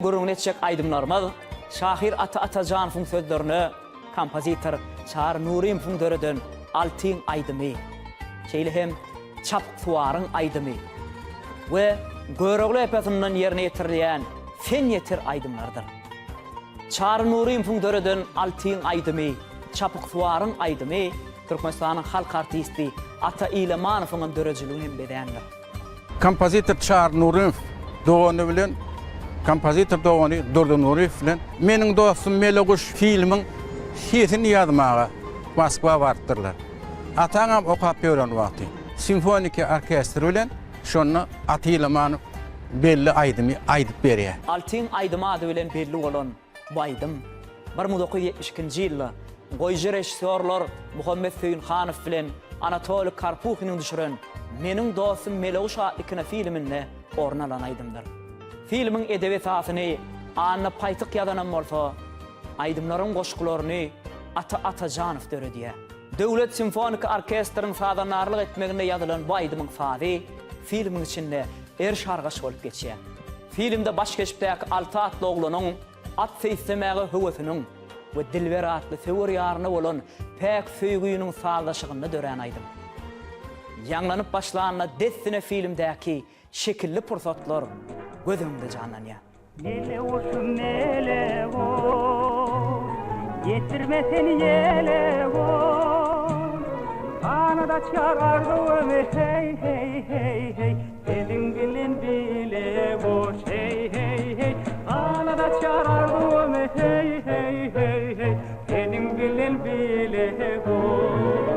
Görünecek aýdymlarymyz şahir Atajanov'un sözlerini kompozitor Çar Nurimov'un döreden altyn aýdymy, şeýle hem çapyk suwaryň aýdymy we göregli epesinden ýerine ýetirilýän fen ýetir aýdymlardyr. Çar Nurimov'un döreden altyn aýdymy, çapyk suwaryň aýdymy Türkmenistanyň halk artisti aýdymlaryň dörejiligiň bedendir. Kompozitor Çar Nurimov doğany bilen kompozitor doğany Durdan Nurif bilen meniň dostum Meleguş filmiň şeýsini ýazmaga Moskwa bartdyrlar. Ataňam okap ýören wagty. Simfonik orkestr bilen şonu aýdymlaryň belli aýdymy aýdyp berýär. Altyn aýdymy ady bilen belli bolan bu aýdym 1972-nji ýylda goýjy rejissörler Muhammed Feýünhanow bilen Anatoly Karpuhynyň düşüren Meniň dostum Meleguş adly kino filminde orna alan aýdymdyr. Filmin edebi tasyny anna paýtyk ýadanan bolsa, aýdymlaryň goşgularyny Atajanow döredýär. Döwlet simfonik orkestriň sadanarlyk etmeginde ýazylan bu aýdymyň sady filmiň içinde şargaş bolup geçýär. Filmde baş geçipdäki 6 atly oglanyň at seýsemäge höwesiniň we dilber atly söwür ýaryna bolan pek söýgüýüniň sazlaşygyny dören aýdym. Ýanglanyp başlanyna dessine filmdäki şekilli pursatlar gözümde canlanýar. Nele olsun nele ol, getirme seni yele ol. Anada çağırdım hey hey hey hey, elin bilin bile boş hey hey hey. Anada çağırdım hey hey hey hey, elin bilin bile boş.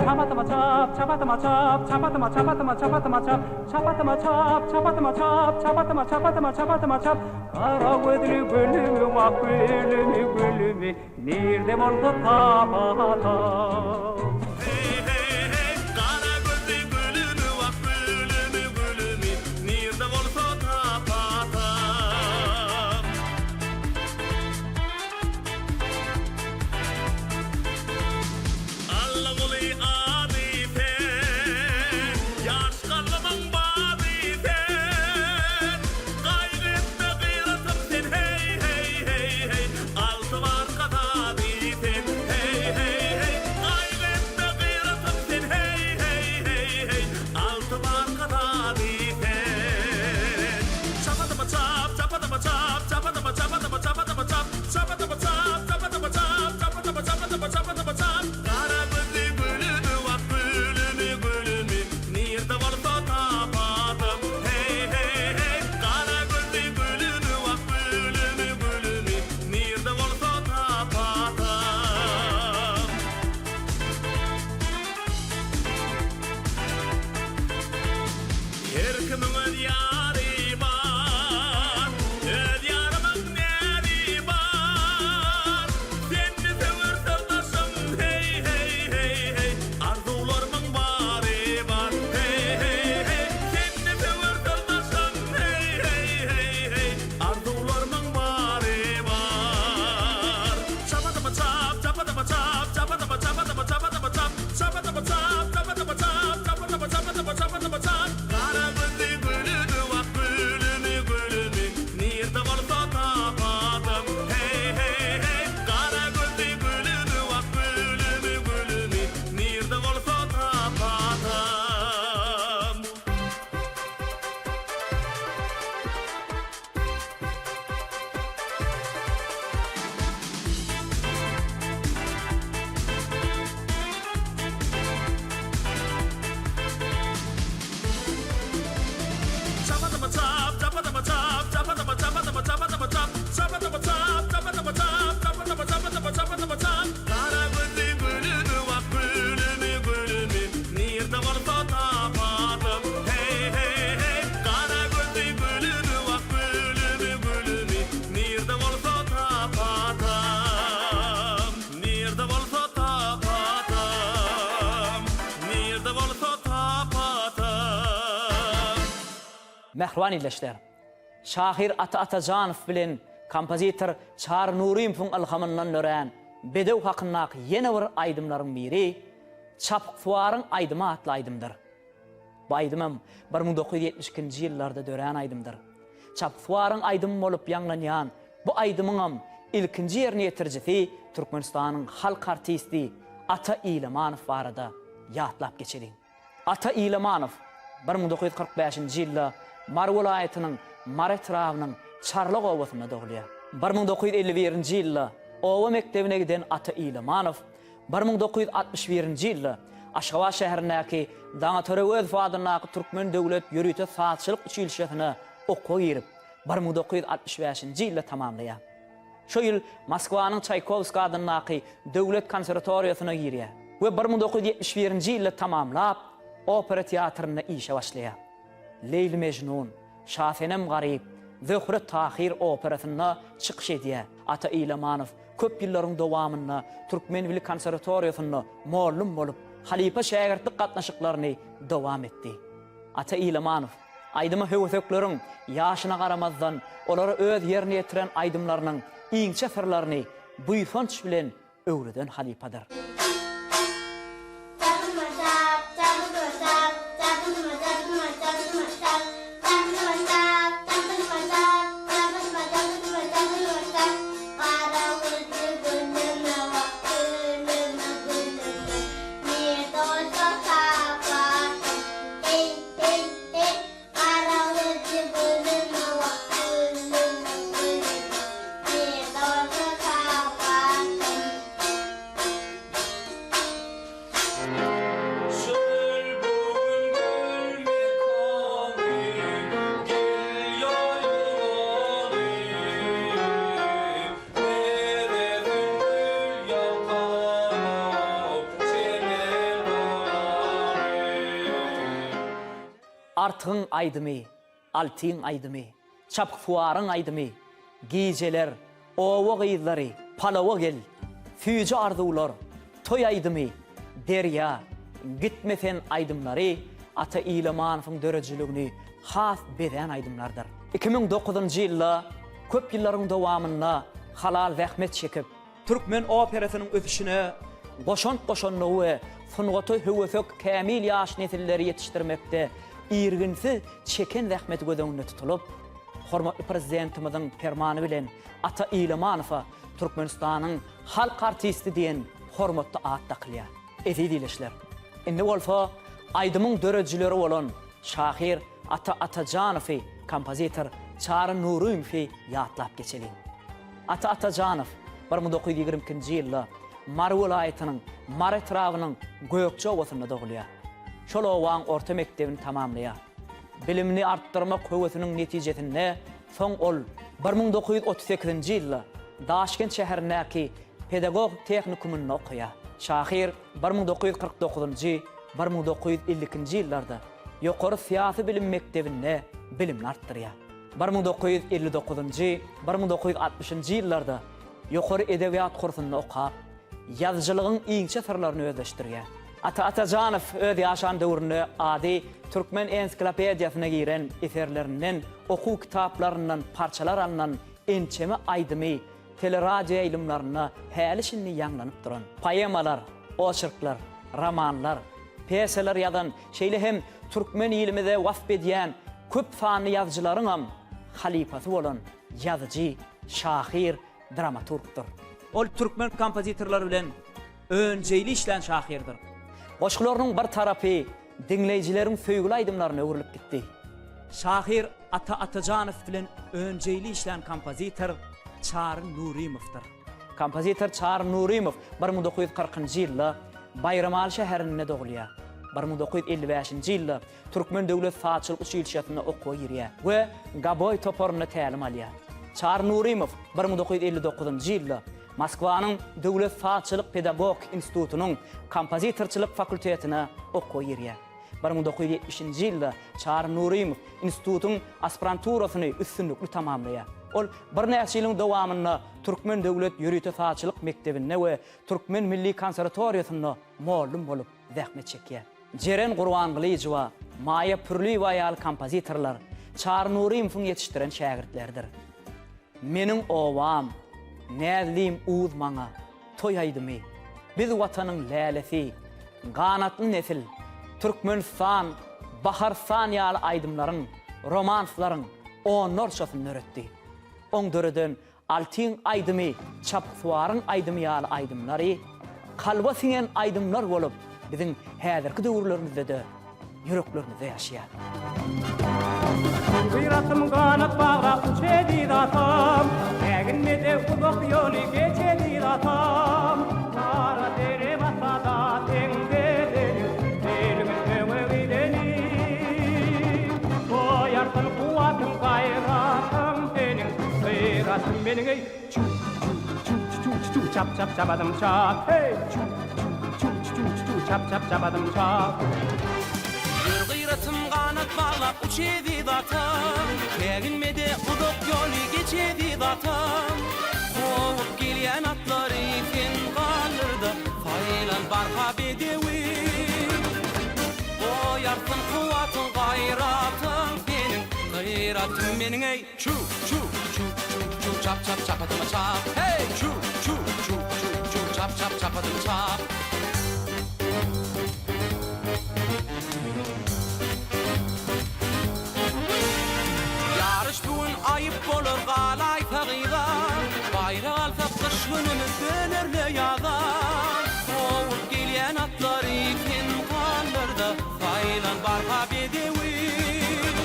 Çapatıma çap, çapatıma çap, çapatıma çapatıma çapatıma çap, çapatıma çap, çapatıma çap, çapatıma çapatıma çapatıma çap. Kara gözlü gülümü, vak gülümü gülümü, nerede bolsa tapata. Hey hey hey, kara gözlü gülümü, vak gülümü gülümü, nerede bolsa tapata. Allah uli Mehriban illeşler. Şahir Atajanow bilen kompozitor Çar Nurimov'un ilhamından dören bedew hakyndaky ýene bir aýdymlaryň biri çapyk suwaryň aýdymy atly aýdymdyr. Bu aýdymam 1972-nji ýyllarda dören aýdymdyr. çapsuarın aýdym bolup ýanglanýan bu aýdymyňam ilkinji ýerine ýetirjisi Türkmenistanyň halk artisti Ata Ýylymanow barada ýatlap geçelim. Ata Ýylymanow 1945-nji ýylda Mar welaýatynyň Mar etrawynyň Çarlyk owasyna dogulýar. 1951-nji ýylda Owa mektebine giden Ata Ýylymanow 1961-nji ýylda Aşgabat şäherindäki Daňatöre öz fadynaky Türkmen döwlet ýürüýte saatçylyk üçilşetine okuw girip 1965-nji ýylda tamamlaýar. Şo ýyl Moskwanyň Çaykovski adynaky döwlet konservatoriýasyna girýär we 1971-nji ýylda tamamlap opera teatryna işe başlaýar. Leyli Mejnun, Şafenem Garip, Zöhre Tahir operasyna çykyş edýär. Ata Ýylymanow köp ýyllaryň dowamyna Türkmen Milli Konservatoriýasyna mollum bolup halipa şägirdlik gatnaşyklaryny dowam etdi. Ata Ýylymanow aýdyma höwesökleriň ýaşyna garamazdan olary öz ýerine ýetiren aýdymlarynyň iňçe sirlerini buýsanç bilen öwreden halipadyr. Artyň aýdymy, altyň aýdymy, çapsuaryň aýdymy, gijeler, owa gyzlary, palawa gel, füýje arzuwlar, toy aýdymy, derya, gitmesen aýdymlary Ata Ýylymanowyň dörejiligini has beren aýdymlardyr. 2009-njy ýylda köp ýyllaryň dowamyna halal zähmet çekip Türkmen operasynyň ösüşine goşan-goşanlygy we sungaty höwesök kämil ýaş nesilleri ýetişdirmekde irginsi çeken zähmet gödöňünde tutulup, hormatly prezidentimiziň fermany bilen Ata Ýylymanowa Türkmenistanyň halk artisti diýen hormatly ad takylýar. Ezidileşler. Indi bolsa aýdymyň dörejileri bolan şahir Ata Atajanowy kompozitor Çary Nuruýewowy ýatlap geçelim. Ata Atajanow 1922-nji ýylda Mar welaýatynyň Mar etrawynyň Gökçe owasyna dogulýar. Şol owaň orta mektebini tamamlaýar. Bilimini artdyrmak höwesiniň netijesinde soň ol 1938-nji ýylda Daşkent şäherindäki pedagog tehnikumyny okuýar. Şahir 1949-njy 1952-nji ýyllarda ýokary syýasy bilim mektebinde bilimni artdyrýar. 1959-njy 1960-njy ýyllarda ýokary edebiýat kursyny okap, ýazgylygyň iňçe sirlerini özleşdirýär. Ata Atajanow öz ýaşan döwründe ady Türkmen ensiklopediýasyna giren eserlerinden, okuw kitaplaryndan parçalar alınan ençeme aýdymy, teleradio ýylymlaryna häli şinni ýanglanyp duran. Poemalar, oçyrklar, romanlar, peseler ýazan, şeýle hem Türkmen ýylymyda wasp edýän köp sanly ýazgylaryň halifasy bolan ýazgy, şahir, dramaturgdyr. Ol Türkmen kompozitorlary bilen önjeyli işlän şahirdir. Goşgularyň bir tarapy dinleýijileriň söýgüli aýdymlaryna öwrilip gitdi. Şahir Ata Atajanow bilen önjeyli işlän kompozitor Çary Nuruýewowdyr. Kompozitor Çary Nuruýewow 1940-njy ýylda Bayramal şäherinde dogulýar. 1955-nji ýylda Türkmen döwlet saatçylyk üçilşetine okuwa girýär we gaboy toporuny tälim alýar. Çary Nuruýewow 1959-njy ýylda Moskwanyň Döwlet Saatçylyk Pedagog Institutunyň kompozitorçylyk fakultetine okuwa girýär. 1970-nji ýylda Çary Nuruýewow institutyň aspiranturasyny üstünlikli tamamlaýar. Ol bir näçe ýylyň dowamyna Türkmen Döwlet Ýürüýte Saatçylyk Mektebine we Türkmen Milli Konservatoriýasyna mollum bolup zähmet çekýär. Jeren Gurbanlyjywa, Maýa Pürliýewa ýaly kompozitorlar Çary Nuruýewowyň ýetişdiren şägirdlerdir. Meniň owam, näzlim uzmaňa, toy aýdymy, biz watanyň lälesi, ganatly nesil, Türkmenistan, Baharstan ýaly aýdymlaryň, romanslaryň, onlarçasını öğretti. On döreden altın aydymy, çapsuwarın aydymy ýaly aýdymlary, kalba siňen aýdymlar bolup, bizim häzirki döwürlerimizde de yüreklerimizde ýaşaýar. Gıyratım kanat bağla uçedi datam, Eginmede uzak yolu geçedi datam. Kara dere basada tengdedenim, Elimiz öňe gidenim. Koyarsın kuwatym gayratym senin, Gıyratım meniň ey. Çu çu çu çu çu çap çap çapadım çap. Hey çu çu çu çu çu çap çap çapadım çap. Gıyratım kanat bağlap uçedi datam, Eginmede uzak yolu geçedi datam. Kovup gelýän atlary sen galyrda, Faylan barha bedewim. Koyarsın kuwatyn gayratym senin, Gıyratym meniň ey. Çu çu çu çu çu çap çap çapadım çap. Hey çu çu çu çu çu çap çap çapadım çap. Ayıp bolur galay tagyda, bayrak alsa kış günümüz dönerle ýaga. Kovup gelýän atlary sen galyrda, Faylan barha bedewim.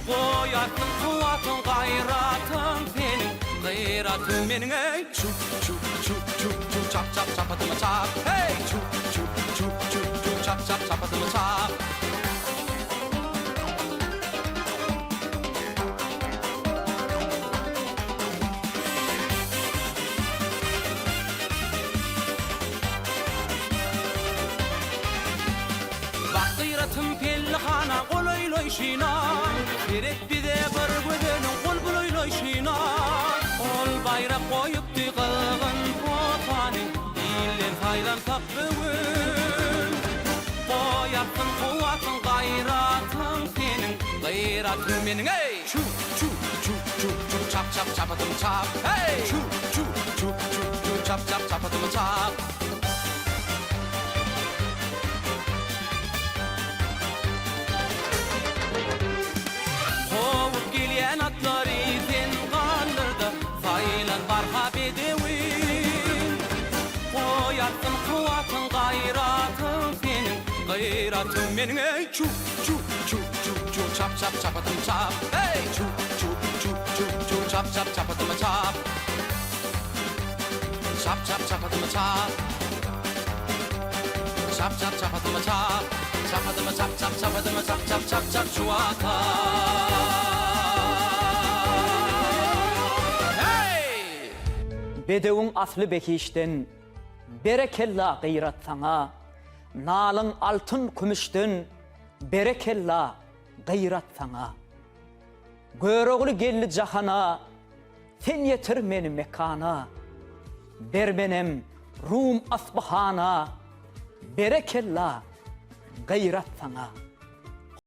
Koyarsın kuwatyn gayratym senin, Gıyratym meniň ey. Çu çu çu çu çu çap çap çapadım çap. Hey çu çu çu çu çu çap çap çapadım çap. Şina, gerek bize bir gödenin kol buloyloşina. Ol bayrak koyupdy kılgın potany, dillen haydan tapbügün. Koyarsın kuwatyn gayratym senin, Gıyratym meniň ey. Çu çu çu çu çu çap çap çapadım çap. Hey çu çu çu çu çu çap çap çapadım çap. Koyarsın kuwatyn gayratym senin, Gıyratym meniň ey. Çu çu çu çu çu çap çap çapadım çap. Hey çu çu çu çu çu çap çap çapadım çap. Çap çap çapadım çap. Çap çap çapadım çap. Çapadım çap çap çapadım çap çap çap çap çuwata. Bedewin asly behişden, berekella gıyrat sana. Nalyň altyn kümüşden, berekella gıyrat sana. Göregli gelli jahana, sen yetir meni mekana. Berbenem Rum asbahana, berekella gıyrat sana.